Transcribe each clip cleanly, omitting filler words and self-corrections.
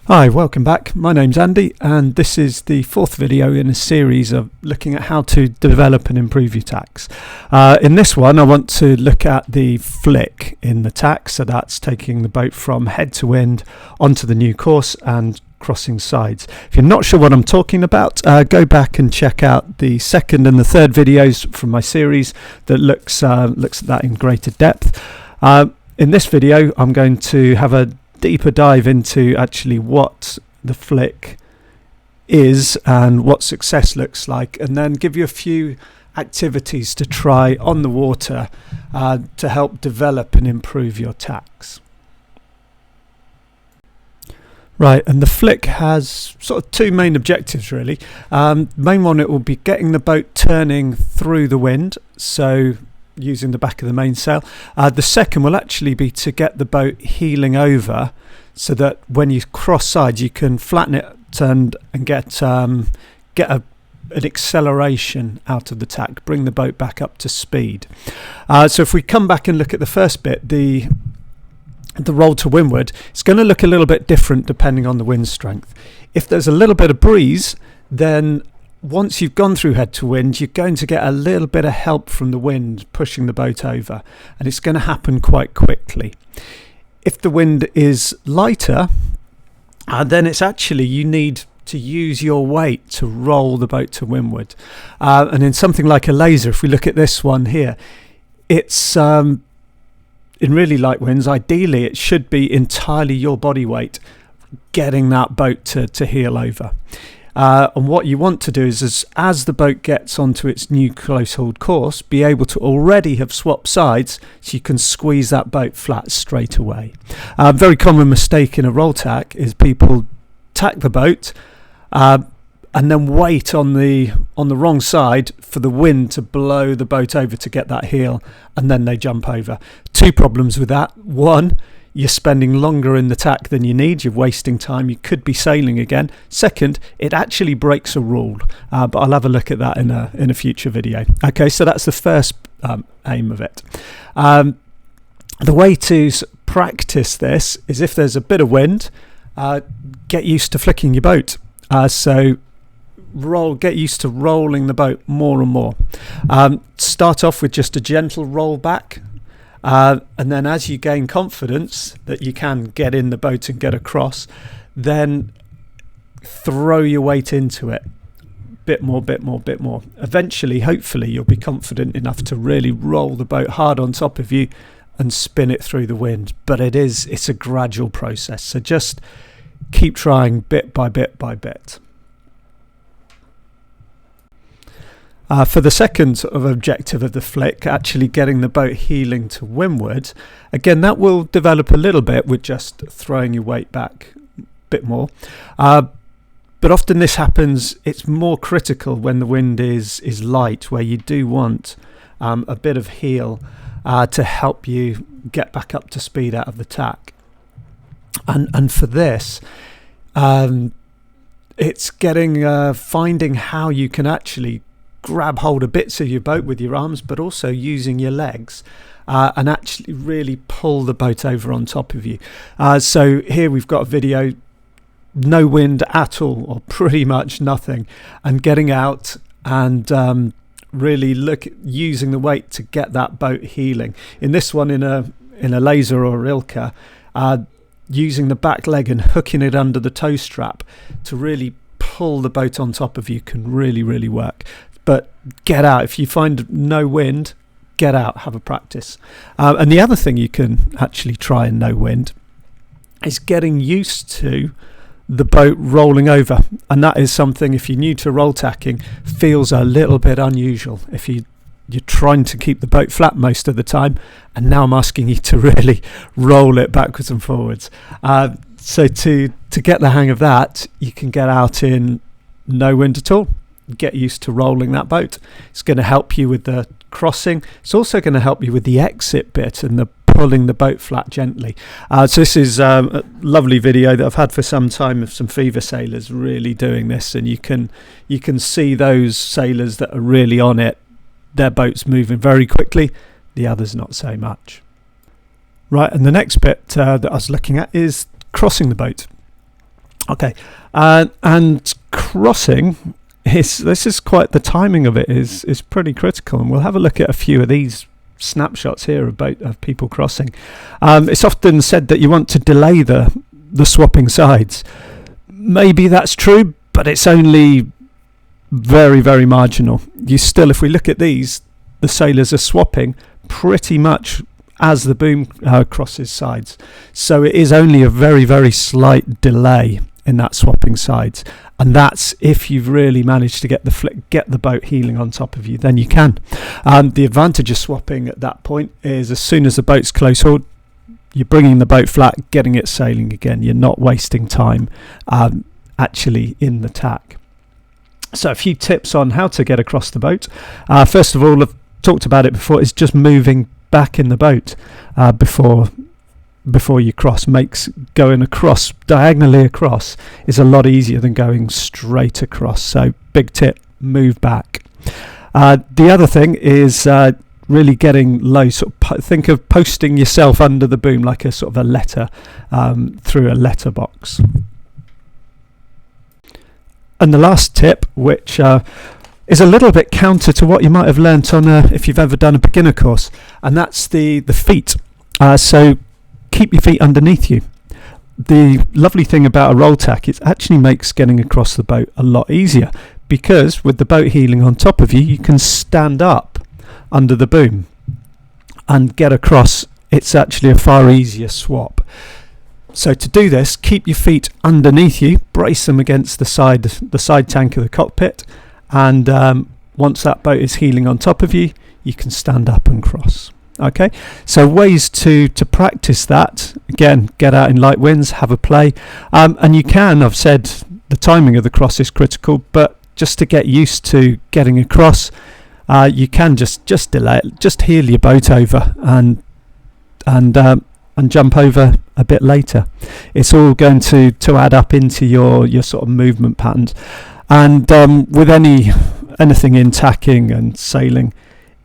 Hi, welcome back. My name's Andy and this is the fourth video in a series of looking at how to develop and improve your tacks. In this one I want to look at the flick in the tack, so that's taking the boat from head to wind onto the new course and crossing sides. If you're not sure what I'm talking about, go back and check out the second and the third videos from my series that looks at that in greater depth. In this video I'm going to have a deeper dive into actually what the flick is and what success looks like, and then give you a few activities to try on the water to help develop and improve your tacks. Right, and the flick has sort of two main objectives really. Main one, it will be getting the boat turning through the wind, so using the back of the mainsail. The second will actually be to get the boat heeling over so that when you cross sides you can flatten it and get an acceleration out of the tack, bring the boat back up to speed. So if we come back and look at the first bit, the roll to windward, it's going to look a little bit different depending on the wind strength. If there's a little bit of breeze, then once you've gone through head to wind, you're going to get a little bit of help from the wind pushing the boat over, and it's going to happen quite quickly. If the wind is lighter, then it's actually you need to use your weight to roll the boat to windward. And in something like a laser, if we look at this one here, it's in really light winds, ideally it should be entirely your body weight getting that boat to heel over. And what you want to do is as the boat gets onto its new close-hauled course, be able to already have swapped sides so you can squeeze that boat flat straight away. A very common mistake in a roll tack is people tack the boat and then wait on the wrong side for the wind to blow the boat over to get that heel, and then they jump over. Two problems with that. One, you're spending longer in the tack than you need, you're wasting time, you could be sailing again. Second, it actually breaks a rule, but I'll have a look at that in a future video. Okay, so that's the first aim of it. The way to practice this is, if there's a bit of wind, get used to flicking your boat. So get used to rolling the boat more and more. Start off with just a gentle roll back. And then as you gain confidence that you can get in the boat and get across, then throw your weight into it. Bit more. Eventually, hopefully, you'll be confident enough to really roll the boat hard on top of you and spin it through the wind. But it's a gradual process. So just keep trying bit by bit. For the second sort of objective of the flick, actually getting the boat heeling to windward, again that will develop a little bit with just throwing your weight back a bit more. But often this happens, it's more critical when the wind is light, where you do want a bit of heel to help you get back up to speed out of the tack. And for this, it's finding how you can actually grab hold of bits of your boat with your arms, but also using your legs and actually really pull the boat over on top of you. So here we've got a video, no wind at all, or pretty much nothing, and getting out and really using the weight to get that boat heeling. In this one, in a laser or Ilka, using the back leg and hooking it under the tow strap to really pull the boat on top of you can really work. But get out. If you find no wind, get out, have a practice. And the other thing you can actually try in no wind is getting used to the boat rolling over. And that is something, if you're new to roll tacking, feels a little bit unusual. If you're trying to keep the boat flat most of the time, and now I'm asking you to really roll it backwards and forwards. So to get the hang of that, you can get out in no wind at all. Get used to rolling that boat. It's going to help you with the crossing. It's also going to help you with the exit bit and the pulling the boat flat gently. So this is a lovely video that I've had for some time of some fever sailors really doing this, and you can see those sailors that are really on it, their boat's moving very quickly, the others not so much. Right, and the next bit that I was looking at is crossing the boat. Okay, and crossing is quite, the timing of it is pretty critical, and we'll have a look at a few of these snapshots here of people crossing. It's often said that you want to delay the swapping sides. Maybe that's true, but it's only very, very marginal. You still, if we look at these, the sailors are swapping pretty much as the boom crosses sides, so it is only a very, very slight delay in that swapping sides, and that's if you've really managed to get the boat heeling on top of you, then you can. The advantage of swapping at that point is as soon as the boat's close hauled, you're bringing the boat flat, getting it sailing again. You're not wasting time actually in the tack. So a few tips on how to get across the boat. First of all, I've talked about it before, is just moving back in the boat before you cross. Makes going across, diagonally across, is a lot easier than going straight across. So big tip, move back. The other thing is really getting low. Think of posting yourself under the boom like a sort of a letter through a letterbox. And the last tip, which is a little bit counter to what you might have learnt on if you've ever done a beginner course, and that's the feet. So keep your feet underneath you. The lovely thing about a roll tack, it actually makes getting across the boat a lot easier, because with the boat heeling on top of you, you can stand up under the boom and get across. It's actually a far easier swap. So to do this, keep your feet underneath you, brace them against the side tank of the cockpit, and once that boat is heeling on top of you, you can stand up and cross. Okay, so ways to practice that. Again, get out in light winds, have a play, and you can, I've said the timing of the cross is critical, but just to get used to getting across, you can just delay it, just heel your boat over and jump over a bit later. It's all going to add up into your sort of movement patterns. And with anything in tacking and sailing,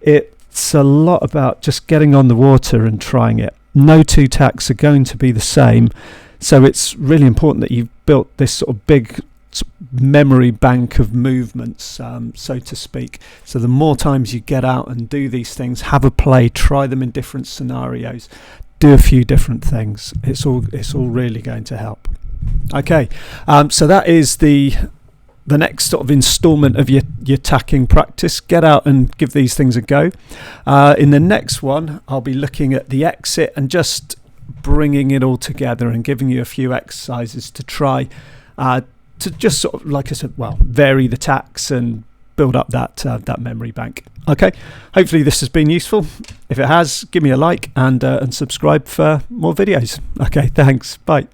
it's a lot about just getting on the water and trying it. No two tacks are going to be the same, so it's really important that you've built this sort of big memory bank of movements, so to speak. So the more times you get out and do these things, have a play, try them in different scenarios, do a few different things, it's all really going to help. Okay, so that is the next sort of instalment of your tacking practice. Get out and give these things a go. In the next one, I'll be looking at the exit and just bringing it all together and giving you a few exercises to try to just sort of, like I said, vary the tacks and build up that memory bank. Okay, hopefully this has been useful. If it has, give me a like and subscribe for more videos. Okay, thanks. Bye.